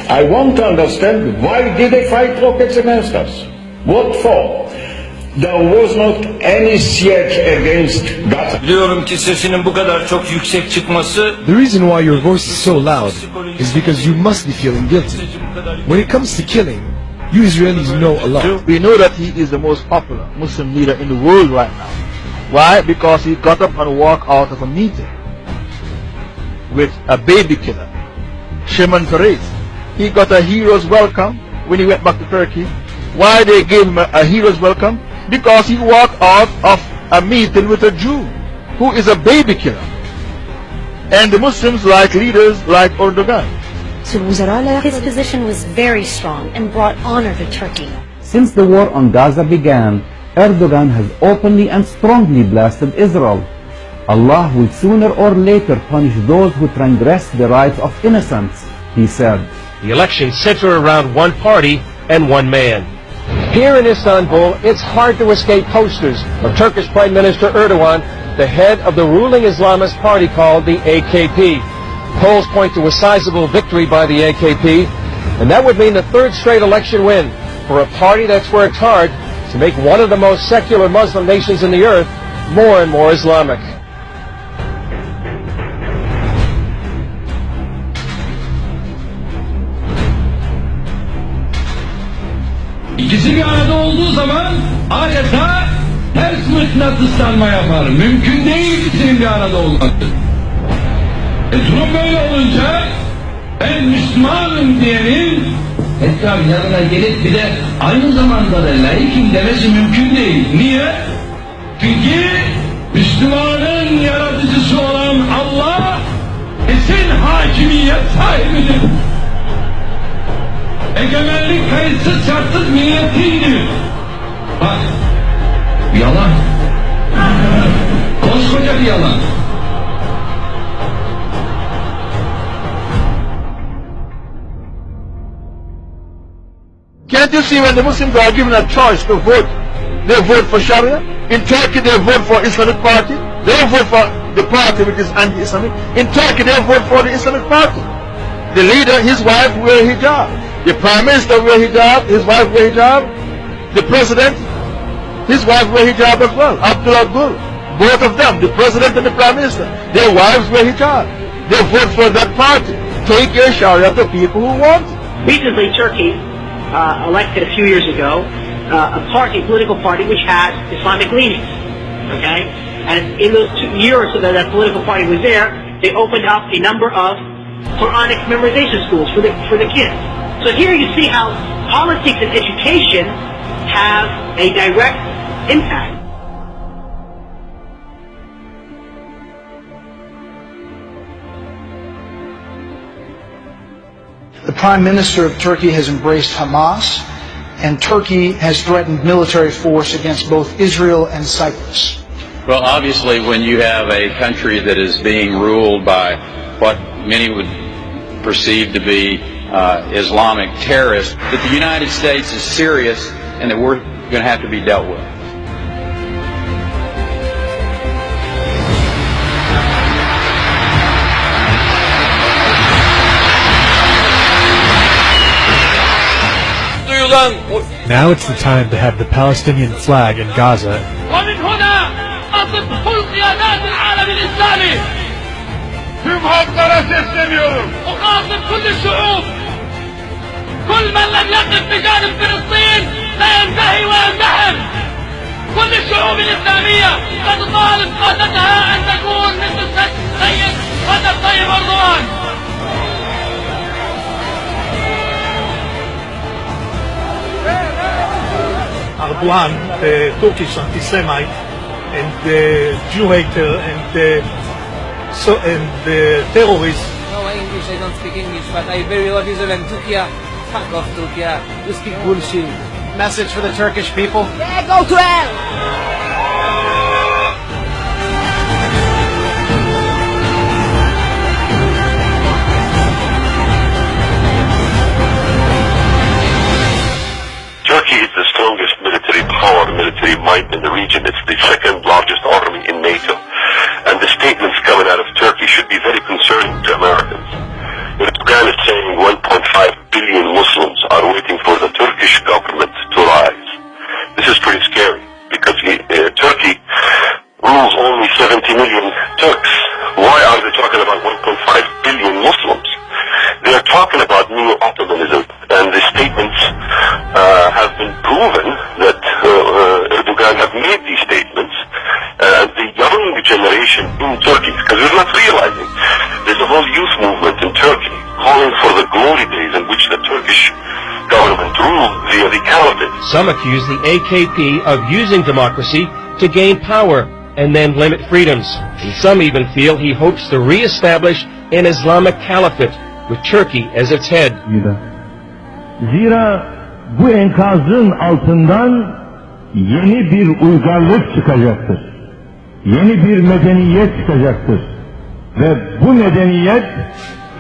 I want to understand, why did they fight rockets against us? What for? There was not any siege against Gaza. Biliyorum ki sesinin bu kadar çok yüksek çıkması. The reason why your voice is so loud is because you must be feeling guilty. When it comes to killing, you Israelis know a lot. We know that he is the most popular Muslim leader in the world right now. Why? Because he got up and walked out of a meeting with a baby killer, Shimon Peres. He got a hero's welcome when he went back to Turkey. Why they gave him a hero's welcome? Because he walked out of a meeting with a Jew who is a baby killer. And the Muslims like leaders like Erdogan. His position was very strong and brought honor to Turkey. Since the war on Gaza began, Erdogan has openly and strongly blasted Israel. Allah will sooner or later punish those who transgress the rights of innocents, he said. The elections center around one party and one man. Here in Istanbul, it's hard to escape posters of Turkish Prime Minister Erdogan, the head of the ruling Islamist party called the AKP. Polls point to a sizable victory by the AKP, and that would mean the third straight election win for a party that's worked hard to make one of the most secular Muslim nations in the earth more and more Islamic. İkisi bir arada olduğu zaman adeta ters mıknatıslanma yapar. Mümkün değil ikisinin bir arada olması. Durum böyle olunca ben Müslümanım diyenin tekrar yanına gelip bir de aynı zamanda da laikim demesi mümkün değil. Niye? Çünkü Müslümanın yaratıcısı olan Allah kesin hakimiyet sahibidir. Egemenlik kayıtsız şartsız milletidir. Bak, yalan. Koskoca bir yalan. Can't you see when the Muslims are given a choice to vote, they vote for Sharia? In Turkey they vote for Islamic Party. They vote for the party which is anti-Islamic. In Turkey they vote for the Islamic Party. The leader, his wife wear hijab. The Prime Minister wear hijab, his wife wear hijab. The President, his wife wear hijab as well. Abdullah Gül, both of them, the President and the Prime Minister, their wives wear hijab. They vote for that party. Take your Sharia to people who want it. Recently, Turkey elected a few years ago a political party which has Islamic leanings. Okay, and in those 2 years so that that political party was there, they opened up a number of Quranic memorization schools for the kids. So here you see how politics and education have a direct impact. The Prime Minister of Turkey has embraced Hamas, and Turkey has threatened military force against both Israel and Cyprus. Well, obviously, when you have a country that is being ruled by what many would perceive to be Islamic terrorists, that the United States is serious and that we're going to have to be dealt with. Now it's the time to have the Palestinian flag in Gaza. ومن هنا أطلب كل قيادات العالم الإسلامي. Tüm halklara sesleniyorum. أخاطب كل الشعوب. كل من لم يقف بجانب فلسطين سينتهي ويندحر. كل الشعوب الإسلامية قد طالب قادتها أن تكون مثل السيد رجب طيب أردوغان. Erdogan, the Turkish anti-Semite and the Jew hater and the terrorist. No English, I don't speak English, but I very love Israel and Turkey. Fuck off Turkey. You speak bullshit. Message for the Turkish people? Yeah, go to hell! Turkey is the strongest military power, military might in the region. It's the second largest army in NATO. And the statements coming out of Turkey should be very concerning to Americans. Erdogan is saying 1.5 billion Turkish government to rise. This is pretty scary because Turkey rules only 70 million Turks. Why are they talking about 1.5 billion Muslims? They are talking about neo-Ottomanism, and the statements have been proven that Erdogan have made these statements. The young generation in Turkey, because we're not realizing, there's a whole youth movement in Turkey calling for the glory days in which the Turkish government ruled via the caliphate. Some accuse the AKP of using democracy to gain power and then limit freedoms. And some even feel he hopes to re-establish an Islamic caliphate with Turkey as its head. Zira bu enkazın altından yeni bir uygarlık çıkacaktır. Yeni bir medeniyet çıkacaktır. Ve bu medeniyet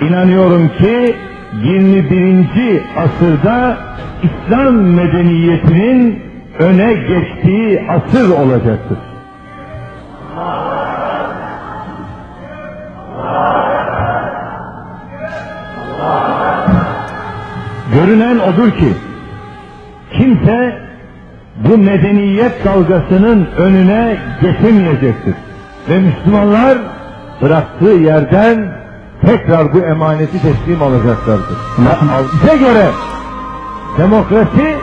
inanıyorum ki 21. asırda İslam medeniyetinin öne geçtiği asır olacaktır. Görünen odur ki kimse bu medeniyet dalgasının önüne geçemeyecektir. Ve Müslümanlar bıraktığı yerden tekrar bu emaneti teslim alacaklardır. Bize göre demokrasi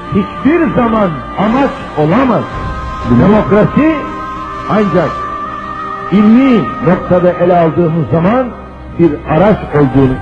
hiçbir zaman amaç olamaz. Demokrasi ancak ilmi noktada ele aldığımız zaman bir araç olduğunu.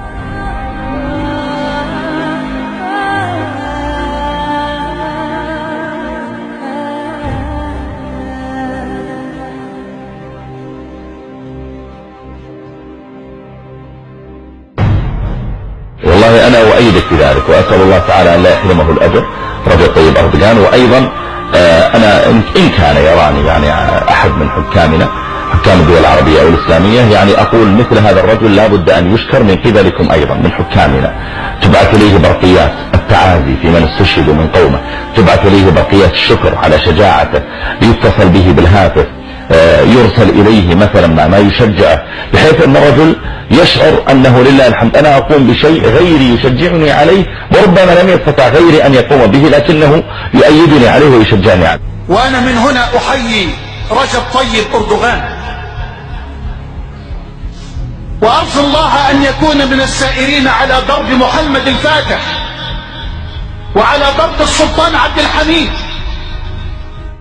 والله أنا أؤيدك في ذلك وأسأل الله تعالى أن لا يحرمه الأجر رجب طيب أردوغان. وأيضا أنا إن كان يراني يعني أحد من حكام الدول العربية أو الإسلامية يعني أقول مثل هذا الرجل لا بد أن يشكر من قبلكم أيضا من حكامنا. تبعث إليه برقيات التعازي في من استشهدوا من قومه، تبعث إليه برقيات الشكر على شجاعته، يتصل به بالهاتف، يرسل إليه مثلا ما يشجعه، بحيث أن الرجل يشعر أنه لله الحمد أنا أقوم بشيء غيري يشجعني عليه، وربما لم يستطع غيري أن يقوم به لكنه يؤيدني عليه ويشجعني عليه. وأنا من هنا أحيي رجب طيب أردوغان، وأرجو الله أن يكون من السائرين على ضرب محمد الفاتح وعلى ضرب السلطان عبد الحميد.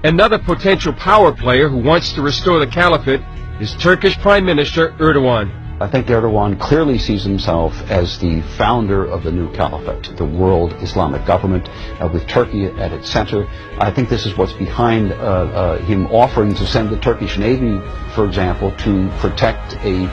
Another potential power player who wants to restore the caliphate is Turkish Prime Minister Erdogan. I think Erdogan clearly sees himself as the founder of the new caliphate, the world Islamic government, with Turkey at its center. I think this is what's behind him offering to send the Turkish Navy, for example, to protect a,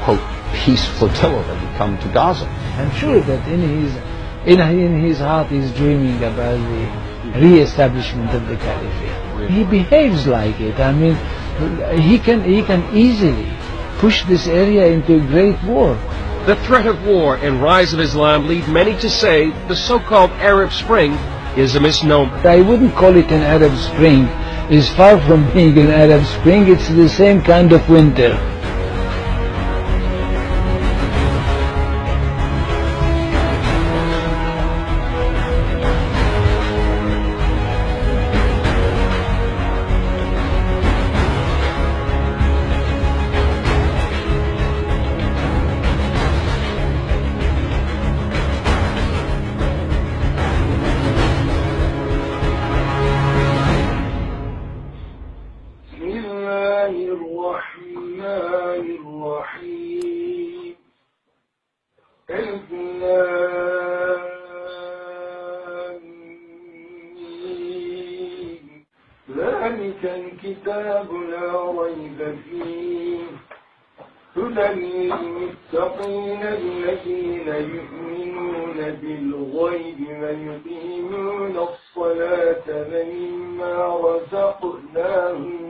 quote, peace flotilla that would come to Gaza. I'm sure that in his heart he's dreaming about the re-establishment of the caliphate. He behaves like it. I mean, he can easily push this area into a great war. The threat of war and rise of Islam lead many to say the so-called Arab Spring is a misnomer. I wouldn't call it an Arab Spring. It's far from being an Arab Spring. It's the same kind of winter. ذلك الكتاب لا ريب فيه هدى للمتقين الذين يؤمنون بالغيب ويقيمون الصلاة ومما رزقناهم